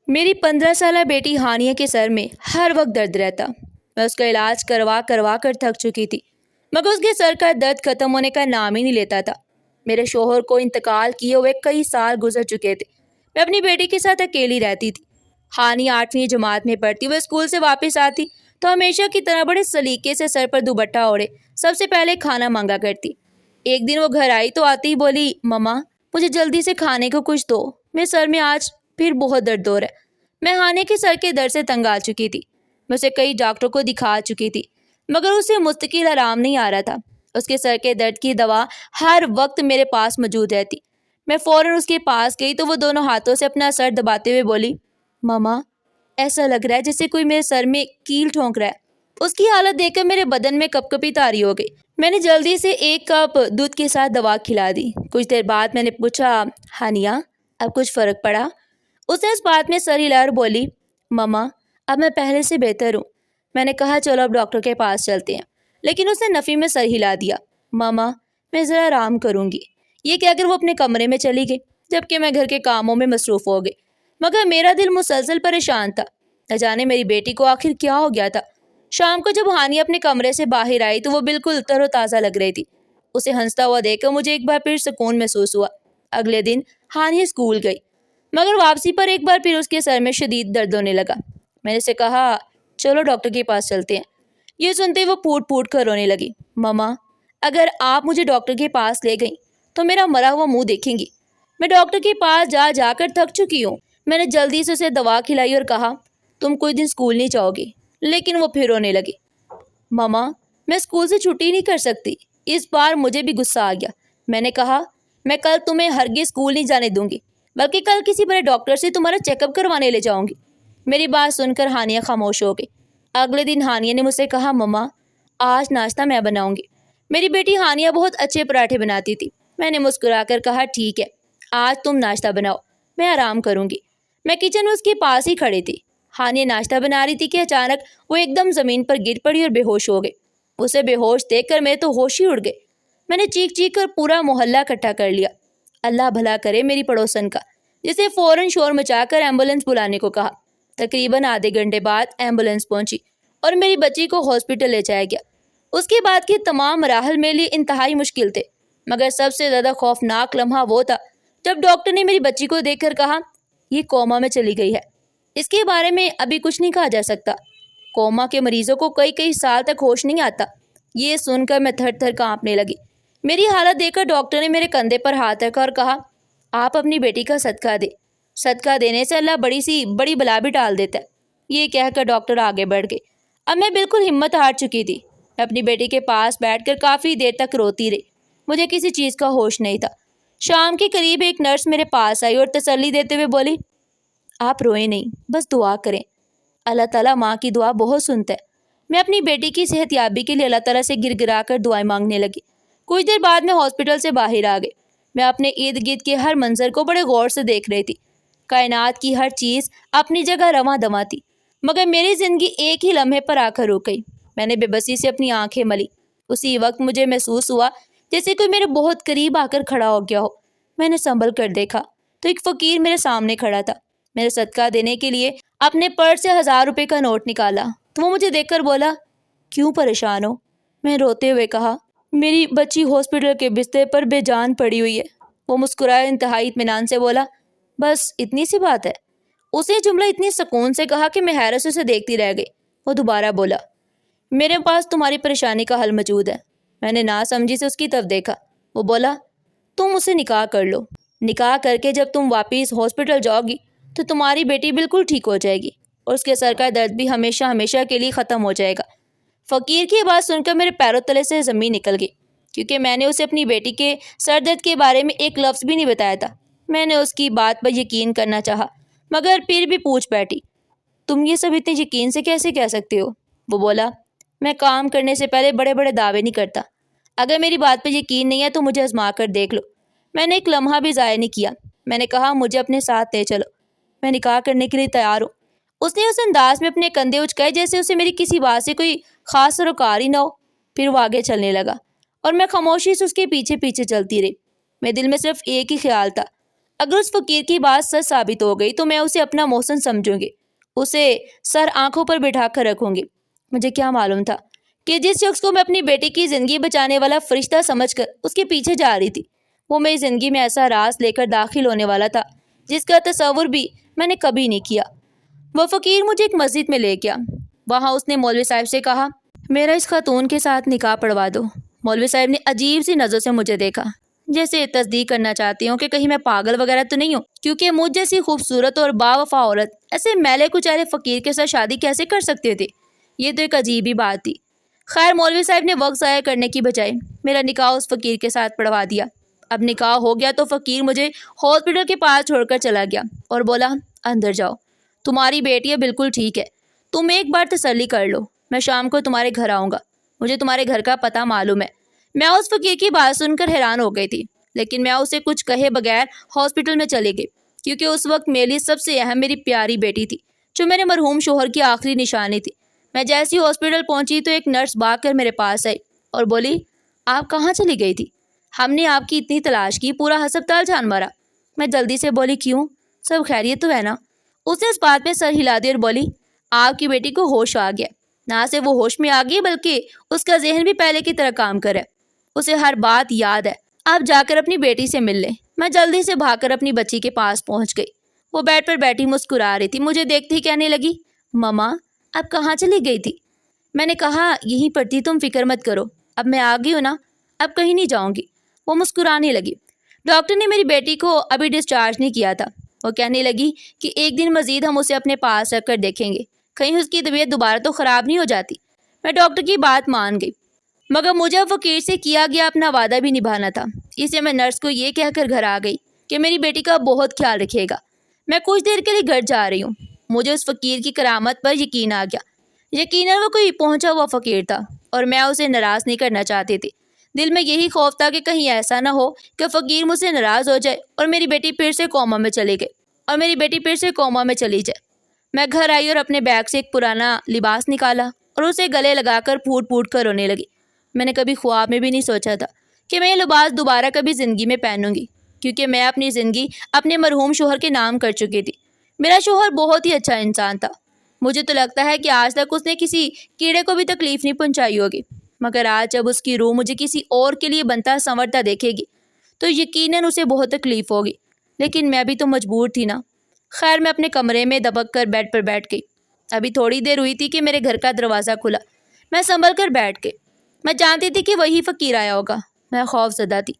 میری 15 سالہ بیٹی ہانیہ کے سر میں ہر وقت درد رہتا۔ میں اس کا علاج کروا کر تھک چکی تھی، مگر اس کے سر کا درد ختم ہونے کا نام ہی نہیں لیتا تھا۔ میرے شوہر کو انتقال کیے ہوئے کئی سال گزر چکے تھے۔ میں اپنی بیٹی کے ساتھ اکیلی رہتی تھی۔ ہانیہ 8ویں جماعت میں پڑھتی، وہ اسکول سے واپس آتی تو ہمیشہ کی طرح بڑے سلیقے سے سر پر دوپٹہ اوڑھے سب سے پہلے کھانا مانگا کرتی۔ ایک دن وہ گھر آئی تو آتی ہی بولی، مما مجھے جلدی سے کھانے کو کچھ دو، میرے سر میں آج پھر بہت درد ہو رہا ہے۔ میں ہانیہ کے سر کے درد سے تنگ آ چکی تھی۔ میں اسے کئی ڈاکٹروں کو دکھا چکی تھی، مگر اسے مستقل آرام نہیں آ رہا تھا۔ اس کے سر کے درد کی دوا ہر وقت میرے پاس موجود رہتی۔ میں فوراً اس کے پاس گئی تو وہ دونوں ہاتھوں سے اپنا سر دباتے ہوئے بولی، مما ایسا لگ رہا ہے جیسے کوئی میرے سر میں کیل ٹھونک رہا ہے۔ اس کی حالت دیکھ کر میرے بدن میں کپ کپی طاری ہو گئی۔ میں نے جلدی سے 1 کپ دودھ کے ساتھ دوا کھلا دی۔ کچھ دیر بعد میں نے پوچھا، ہانیہ اب کچھ فرق پڑا؟ اس نے اس بات میں سر ہلا اور بولی، مما اب میں پہلے سے بہتر ہوں۔ میں نے کہا چلو اب ڈاکٹر کے پاس چلتے ہیں، لیکن اس نے نفی میں سر ہلا دیا۔ مما میں ذرا آرام کروں گی، یہ کہہ کر وہ اپنے کمرے میں چلی گئی، جبکہ میں گھر کے کاموں میں مصروف ہو گئی۔ مگر میرا دل مسلسل پریشان تھا، نہ جانے میری بیٹی کو آخر کیا ہو گیا تھا۔ شام کو جب ہانیہ اپنے کمرے سے باہر آئی تو وہ بالکل تر و تازہ لگ رہی تھی۔ اسے ہنستا ہوا دیکھ کر مجھے ایک بار پھر سکون محسوس ہوا۔ اگلے دن ہانیہ اسکول گئی، مگر واپسی پر ایک بار پھر اس کے سر میں شدید درد ہونے لگا۔ میں نے اسے کہا چلو ڈاکٹر کے پاس چلتے ہیں۔ یہ سنتے وہ پھوٹ پھوٹ کر رونے لگی۔ مما اگر آپ مجھے ڈاکٹر کے پاس لے گئیں تو میرا مرا ہوا منہ دیکھیں گی۔ میں ڈاکٹر کے پاس جا کر تھک چکی ہوں۔ میں نے جلدی سے اسے دوا کھلائی اور کہا تم کوئی دن اسکول نہیں جاؤ گی، لیکن وہ پھر رونے لگی۔ مما میں اسکول سے چھٹی نہیں کر سکتی۔ اس بار مجھے بھی غصہ آ گیا۔ میں نے کہا میں کل تمہیں ہرگز اسکول نہیں جانے دوں گی، بلکہ کل کسی بڑے ڈاکٹر سے تمہارا چیک اپ کروانے لے جاؤں گی۔ میری بات سن کر ہانیہ خاموش ہو گئی۔ اگلے دن ہانیہ نے مجھ سے کہا مما آج ناشتہ میں بناؤں گی۔ میری بیٹی ہانیہ بہت اچھے پراٹھے بناتی تھی۔ میں نے مسکرا کر کہا ٹھیک ہے، آج تم ناشتہ بناؤ، میں آرام کروں گی۔ میں کچن میں اس کے پاس ہی کھڑی تھی۔ ہانیہ ناشتہ بنا رہی تھی کہ اچانک وہ ایک دم زمین پر گر پڑی اور بے ہوش ہو گئی۔ اسے بے ہوش دیکھ کر میرے تو ہوش ہی اڑ گئے۔ میں نے چیخ چیخ کر پورا محلہ اکٹھا کر لیا۔ اللہ بھلا کرے میری پڑوسن کا، جسے فوراً شور مچا کر ایمبولینس بلانے کو کہا۔ تقریباً آدھے گھنٹے بعد ایمبولینس پہنچی اور میری بچی کو ہاسپٹل لے جایا گیا۔ اس کے بعد کے تمام مراحل میرے لیے انتہائی مشکل تھے، مگر سب سے زیادہ خوفناک لمحہ وہ تھا جب ڈاکٹر نے میری بچی کو دیکھ کر کہا یہ کوما میں چلی گئی ہے۔ اس کے بارے میں ابھی کچھ نہیں کہا جا سکتا۔ کوما کے مریضوں کو کئی سال تک ہوش نہیں آتا۔ یہ سن کر میں تھر تھر کانپنے لگی۔ میری حالت دیکھ کر ڈاکٹر نے میرے کندھے پر ہاتھ رکھا اور کہا آپ اپنی بیٹی کا صدقہ دیں، صدقہ دینے سے اللہ بڑی بلا بھی ٹال دیتا ہے۔ یہ کہہ کر ڈاکٹر آگے بڑھ گئے۔ اب میں بالکل ہمت ہار چکی تھی۔ میں اپنی بیٹی کے پاس بیٹھ کر کافی دیر تک روتی رہی۔ مجھے کسی چیز کا ہوش نہیں تھا۔ شام کے قریب ایک نرس میرے پاس آئی اور تسلی دیتے ہوئے بولی آپ روئیں نہیں، بس دعا کریں، اللہ تعالیٰ ماں کی دعا بہت سنتا ہے۔ میں اپنی بیٹی کی صحت یابی کے لیے اللہ تعالیٰ سے گر گرا کر دعائیں مانگنے لگی۔ کچھ دیر بعد میں ہاسپٹل سے باہر آ گئی۔ میں اپنے ارد گرد کے ہر منظر کو بڑے غور سے دیکھ رہی تھی۔ کائنات کی ہر چیز اپنی جگہ رواں دواں تھی، مگر میری زندگی ایک ہی لمحے پر آ کر رک گئی۔ میں نے بے بسی سے اپنی آنکھیں ملی۔ اسی وقت مجھے محسوس ہوا جیسے کوئی میرے بہت قریب آ کر کھڑا ہو گیا ہو۔ میں نے سنبھل کر دیکھا تو ایک فقیر میرے سامنے کھڑا تھا۔ میرے صدقہ دینے کے لیے اپنے پرس سے 1000 روپے کا نوٹ نکالا تو وہ مجھے دیکھ کر بولا کیوں پریشان ہو؟ میں روتے ہوئے کہا میری بچی ہاسپٹل کے بستر پر بے جان پڑی ہوئی ہے۔ وہ مسکرائے انتہائی اطمینان سے بولا بس اتنی سی بات ہے؟ اس نے جملہ اتنی سکون سے کہا کہ میں حیرت سے اسے دیکھتی رہ گئی۔ وہ دوبارہ بولا میرے پاس تمہاری پریشانی کا حل موجود ہے۔ میں نے ناسمجھی سے اس کی طرف دیکھا۔ وہ بولا تم اسے نکاح کر لو، نکاح کر کے جب تم واپس ہاسپٹل جاؤ گی تو تمہاری بیٹی بالکل ٹھیک ہو جائے گی اور اس کے سر کا درد بھی ہمیشہ ہمیشہ کے لیے ختم ہو جائے گا۔ فقیر کی بات سن کر میرے پیروں تلے سے زمین نکل گئی، کیونکہ میں نے اسے اپنی بیٹی کے سر درد کے بارے میں ایک لفظ بھی نہیں بتایا تھا۔ میں نے اس کی بات پر یقین کرنا چاہا، مگر پھر بھی پوچھ بیٹھی تم یہ سب اتنے یقین سے کیسے کہہ سکتے ہو؟ وہ بولا میں کام کرنے سے پہلے بڑے بڑے دعوے نہیں کرتا۔ اگر میری بات پر یقین نہیں ہے تو مجھے آزما کر دیکھ لو۔ میں نے ایک لمحہ بھی ضائع نہیں کیا۔ میں نے کہا مجھے اپنے ساتھ لے چلو، میں نکاح کرنے کے لیے تیار ہوں۔ اس نے اس انداز میں اپنے کندھے اچکائے جیسے اسے میری کسی بات سے کوئی خاص سروکار ہی نہ ہو۔ پھر وہ آگے چلنے لگا اور میں خاموشی سے اس کے پیچھے پیچھے چلتی رہی۔ میرے دل میں صرف ایک ہی خیال تھا اگر اس فقیر کی بات سچ ثابت ہو گئی تو میں اسے اپنا محسن سمجھوں گی، اسے سر آنکھوں پر بٹھا کر رکھوں گی۔ مجھے کیا معلوم تھا کہ جس شخص کو میں اپنی بیٹی کی زندگی بچانے والا فرشتہ سمجھ کر اس کے پیچھے جا رہی تھی، وہ میری زندگی میں ایسا راز لے کر داخل ہونے والا تھا جس کا تصور بھی میں نے کبھی نہیں کیا۔ وہ فقیر مجھے ایک مسجد میں لے گیا۔ وہاں اس نے مولوی صاحب سے کہا، میرا اس خاتون کے ساتھ نکاح پڑھوا دو۔ مولوی صاحب نے عجیب سی نظر سے مجھے دیکھا، جیسے تصدیق کرنا چاہتی ہوں کہ کہیں میں پاگل وغیرہ تو نہیں ہوں، کیونکہ مجھ جیسی خوبصورت اور باوفا عورت ایسے میلے کچیلے فقیر کے ساتھ شادی کیسے کر سکتے تھے؟ یہ تو ایک عجیب ہی بات تھی۔ خیر، مولوی صاحب نے وقت ضائع کرنے کی بجائے میرا نکاح اس فقیر کے ساتھ پڑھوا دیا۔ اب نکاح ہو گیا تو فقیر مجھے ہاسپٹل کے پاس چھوڑ کر چلا گیا اور بولا، اندر جاؤ، تمہاری بیٹی ہے بالکل ٹھیک ہے، تم ایک بار تسلی کر لو، میں شام کو تمہارے گھر آؤں گا، مجھے تمہارے گھر کا پتہ معلوم ہے۔ میں اس فقیر کی بات سن کر حیران ہو گئی تھی، لیکن میں اسے کچھ کہے بغیر ہاسپٹل میں چلی گئی، کیونکہ اس وقت میرے لیے سب سے اہم میری پیاری بیٹی تھی، جو میرے مرحوم شوہر کی آخری نشانی تھی۔ میں جیسی ہاسپٹل پہنچی تو ایک نرس بھاگ کر میرے پاس آئی اور بولی، آپ کہاں چلی گئی تھی؟ ہم نے آپ کی اتنی تلاش کی، پورا ہسپتال جان مارا۔ میں جلدی سے بولی، کیوں، سب خیریت تو ہے نا؟ اس نے اس بات میں سر ہلا دیا اور بولی، آپ کی بیٹی کو ہوش آ گیا۔ نہ صرف وہ ہوش میں آ گئی بلکہ اس کا ذہن بھی پہلے کی طرح کام کرے، اسے ہر بات یاد ہے۔ آپ جا کر اپنی بیٹی سے مل لیں۔ میں جلدی سے بھاگ کر اپنی بچی کے پاس پہنچ گئی۔ وہ بیڈ پر بیٹھی مسکرا رہی تھی، مجھے دیکھتے ہی کہنے لگی، ماما اب کہاں چلی گئی تھی؟ میں نے کہا، یہیں پر تھی، تم فکر مت کرو، اب میں آ گئی ہوں نا، اب کہیں نہیں جاؤں گی۔ وہ مسکرانے لگی۔ ڈاکٹر نے میری بیٹی کو ابھی ڈسچارج نہیں کیا تھا۔ وہ کہنے لگی کہ ایک دن مزید ہم اسے اپنے پاس رکھ کر دیکھیں گے، کہیں اس کی طبیعت دوبارہ تو خراب نہیں ہو جاتی۔ میں ڈاکٹر کی بات مان گئی، مگر مجھے فقیر سے کیا گیا اپنا وعدہ بھی نبھانا تھا، اس لیے میں نرس کو یہ کہہ کر گھر آ گئی کہ میری بیٹی کا بہت خیال رکھے گا۔ میں کچھ دیر کے لیے گھر جا رہی ہوں۔ مجھے اس فقیر کی کرامت پر یقین آ گیا۔ یقیناً وہ کوئی پہنچا ہوا فقیر تھا اور میں اسے ناراض نہیں کرنا چاہتی تھی۔ دل میں یہی خوف تھا کہ کہیں ایسا نہ ہو کہ فقیر مجھ سے ناراض ہو جائے اور میری بیٹی پھر سے کوما میں چلی جائے۔ میں گھر آئی اور اپنے بیگ سے ایک پرانا لباس نکالا اور اسے گلے لگا کر پھوٹ پھوٹ کر رونے لگی۔ میں نے کبھی خواب میں بھی نہیں سوچا تھا کہ میں یہ لباس دوبارہ کبھی زندگی میں پہنوں گی، کیونکہ میں اپنی زندگی اپنے مرحوم شوہر کے نام کر چکی تھی۔ میرا شوہر بہت ہی اچھا انسان تھا۔ مجھے تو لگتا ہے کہ آج تک اس نے کسی کیڑے کو بھی تکلیف نہیں پہنچائی ہوگی، مگر آج جب اس کی روح مجھے کسی اور کے لیے بنتا سنورتا دیکھے گی تو یقیناً اسے بہت تکلیف ہوگی، لیکن میں بھی تو مجبور تھی نا۔ خیر، میں اپنے کمرے میں دبک کر بیڈ پر بیٹھ گئی۔ ابھی تھوڑی دیر ہوئی تھی کہ میرے گھر کا دروازہ کھلا۔ میں سنبھل کر بیٹھ گئی۔ میں جانتی تھی کہ وہی فقیر آیا ہوگا۔ میں خوف زدہ تھی،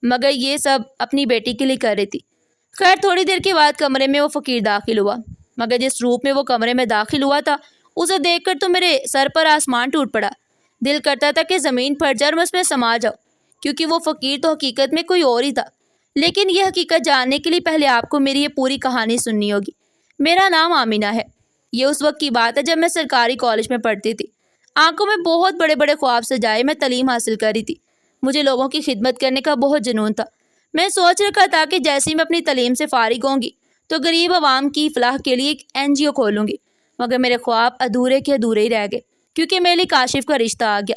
مگر یہ سب اپنی بیٹی کے لیے کر رہی تھی۔ خیر، تھوڑی دیر کے بعد کمرے میں وہ فقیر داخل ہوا، مگر جس روپ میں وہ کمرے میں داخل ہوا تھا اسے دیکھ کر تو میرے سر پر آسمان ٹوٹ پڑا۔ دل کرتا تھا کہ زمین پھٹ جائے اور میں اس میں سما جاؤں، کیونکہ وہ فقیر تو حقیقت میں کوئی اور ہی تھا۔ لیکن یہ حقیقت جاننے کے لیے پہلے آپ کو میری یہ پوری کہانی سننی ہوگی۔ میرا نام آمینہ ہے۔ یہ اس وقت کی بات ہے جب میں سرکاری کالج میں پڑھتی تھی۔ آنکھوں میں بہت بڑے بڑے خواب سجائے میں تعلیم حاصل کر رہی تھی۔ مجھے لوگوں کی خدمت کرنے کا بہت جنون تھا۔ میں سوچ رکھا تھا کہ جیسے ہی میں اپنی تعلیم سے فارغ ہوں گی تو غریب عوام کی فلاح کے لیے ایک NGO کھولوں گی، مگر میرے خواب ادھورے کے ادھورے ہی رہ گئے، کیونکہ میرے لیے کاشف کا رشتہ آ گیا۔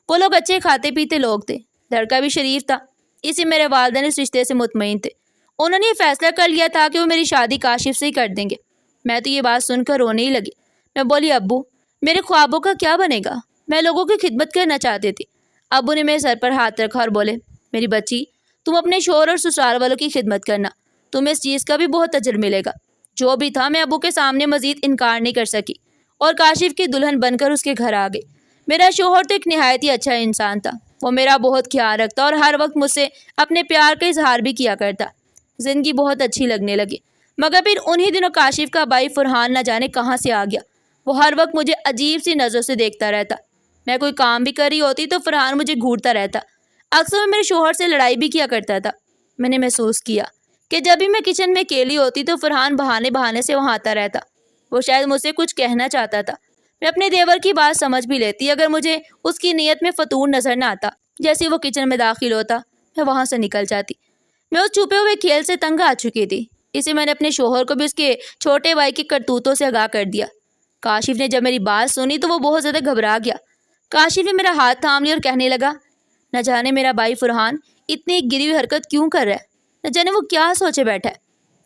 وہ لوگ اچھے کھاتے پیتے لوگ تھے، لڑکا بھی شریف تھا، اسی میرے والدین اس رشتے سے مطمئن تھے۔ انہوں نے یہ فیصلہ کر لیا تھا کہ وہ میری شادی کاشف سے ہی کر دیں گے۔ میں تو یہ بات سن کر رونے ہی لگی۔ میں بولی، ابو میرے خوابوں کا کیا بنے گا؟ میں لوگوں کی خدمت کرنا چاہتی تھی۔ ابو نے میرے سر پر ہاتھ رکھا اور بولے، میری بچی، تم اپنے شوہر اور سسرال والوں کی خدمت کرنا، تمہیں اس چیز کا بھی بہت اجر ملے گا۔ جو بھی تھا، میں ابو کے سامنے مزید انکار نہیں کر سکی اور کاشف کی دلہن بن کر اس کے گھر آ گئی۔ میرا شوہر تو ایک نہایت ہی اچھا انسان تھا۔ وہ میرا بہت خیال رکھتا اور ہر وقت مجھ سے اپنے پیار کا اظہار بھی کیا کرتا۔ زندگی بہت اچھی لگنے لگی، مگر پھر انہی دنوں کاشف کا بھائی فرحان نہ جانے کہاں سے آ گیا۔ وہ ہر وقت مجھے عجیب سی نظروں سے دیکھتا رہتا۔ میں کوئی کام بھی کر رہی ہوتی تو فرحان مجھے گھورتا رہتا۔ اکثر میں میرے شوہر سے لڑائی بھی کیا کرتا تھا۔ میں نے محسوس کیا کہ جب بھی میں کچن میں اکیلی ہوتی تو فرحان بہانے سے وہاں آتا رہتا۔ وہ شاید مجھ سے کچھ کہنا چاہتا تھا۔ میں اپنے دیور کی بات سمجھ بھی لیتی اگر مجھے اس کی نیت میں فطور نظر نہ آتا۔ جیسے وہ کچن میں داخل ہوتا میں وہاں سے نکل جاتی۔ میں اس چھپے ہوئے کھیل سے تنگ آ چکی تھی، اسے میں نے اپنے شوہر کو بھی اس کے چھوٹے بھائی کی کرتوتوں سے آگاہ کر دیا۔ کاشف نے جب میری بات سنی تو وہ بہت زیادہ گھبرا گیا۔ کاشف نے میرا ہاتھ تھام لیا اور کہنے لگا، نہ جانے میرا بھائی فرحان اتنی گری ہوئی حرکت کیوں کر رہا ہے، نہ جانے وہ کیا سوچے بیٹھا ہے۔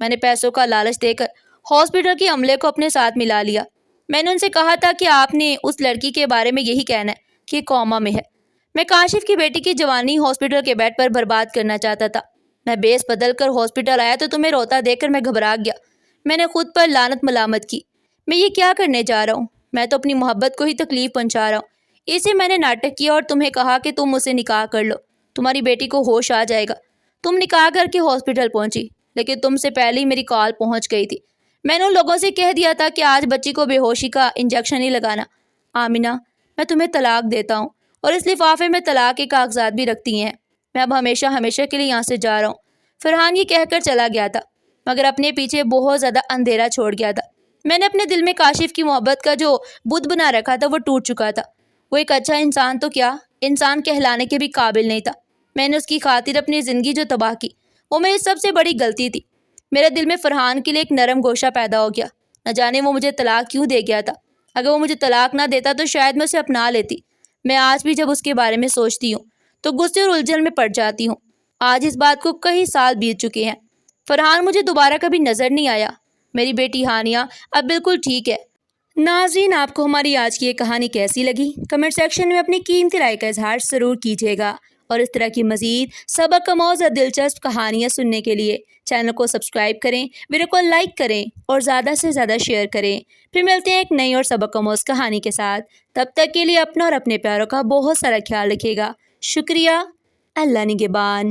میں نے پیسوں کا لالچ دے کر ہاسپٹل کے عملے کو اپنے ساتھ ملا لیا۔ میں نے ان سے کہا تھا کہ آپ نے اس لڑکی کے بارے میں یہی کہنا ہے کہ کوما میں ہے۔ میں کاشف کی بیٹی کی جوانی ہاسپٹل کے بیڈ پر برباد کرنا چاہتا تھا۔ میں بیس بدل کر ہاسپٹل آیا تو تمہیں روتا دیکھ کر میں گھبرا گیا۔ میں نے خود پر لعنت ملامت کی۔ میں یہ کیا کرنے جا رہا ہوں؟ میں تو اپنی محبت کو ہی تکلیف پہنچا رہا ہوں۔ اسے میں نے ناٹک کیا اور تمہیں کہا کہ تم مجھ سے نکاح کر لو، تمہاری بیٹی کو ہوش آ جائے گا۔ تم نکاح کر کے ہاسپٹل پہنچی، لیکن تم سے پہلے ہی میری کال پہنچ گئی تھی۔ میں نے ان لوگوں سے کہہ دیا تھا کہ آج بچی کو بے ہوشی کا انجیکشن ہی لگانا۔ آمینہ، میں تمہیں طلاق دیتا ہوں اور اس لفافے میں طلاق کے کاغذات بھی رکھتی ہیں۔ میں اب ہمیشہ ہمیشہ کے لیے یہاں سے جا رہا ہوں۔ فرحان یہ کہہ کر چلا گیا تھا، مگر اپنے پیچھے بہت زیادہ اندھیرا چھوڑ گیا تھا۔ میں نے اپنے دل میں کاشف کی محبت کا جو بت بنا رکھا تھا وہ ٹوٹ چکا تھا۔ وہ ایک اچھا انسان تو کیا، انسان کہلانے کے بھی قابل نہیں تھا۔ میں نے اس کی خاطر اپنی زندگی جو تباہ کی، وہ میری سب سے بڑی غلطی تھی۔ میرے دل میں فرحان کے لیے ایک نرم گوشہ پیدا ہو گیا۔ نہ جانے وہ مجھے طلاق کیوں دے گیا تھا۔ اگر وہ مجھے طلاق نہ دیتا تو شاید میں اسے اپنا لیتی۔ میں آج بھی جب اس کے بارے میں سوچتی ہوں تو غصے اور الجھن میں پڑ جاتی ہوں۔ آج اس بات کو کئی سال بیت چکے ہیں۔ فرحان مجھے دوبارہ کبھی نظر نہیں آیا۔ میری بیٹی ہانیہ اب بالکل ٹھیک ہے۔ ناظرین، آپ کو ہماری آج کی یہ کہانی کیسی لگی؟ کمنٹ سیکشن میں اپنی قیمتی رائے کا اظہار ضرور کیجیے گا، اور اس طرح کی مزید سبق آموز اور دلچسپ کہانیاں سننے کے لیے چینل کو سبسکرائب کریں، ویڈیو کو لائک کریں اور زیادہ سے زیادہ شیئر کریں۔ پھر ملتے ہیں ایک نئی اور سبق آموز کہانی کے ساتھ۔ تب تک کے لیے اپنا اور اپنے پیاروں کا بہت سارا خیال رکھیے گا۔ شکریہ۔ اللہ نگہبان۔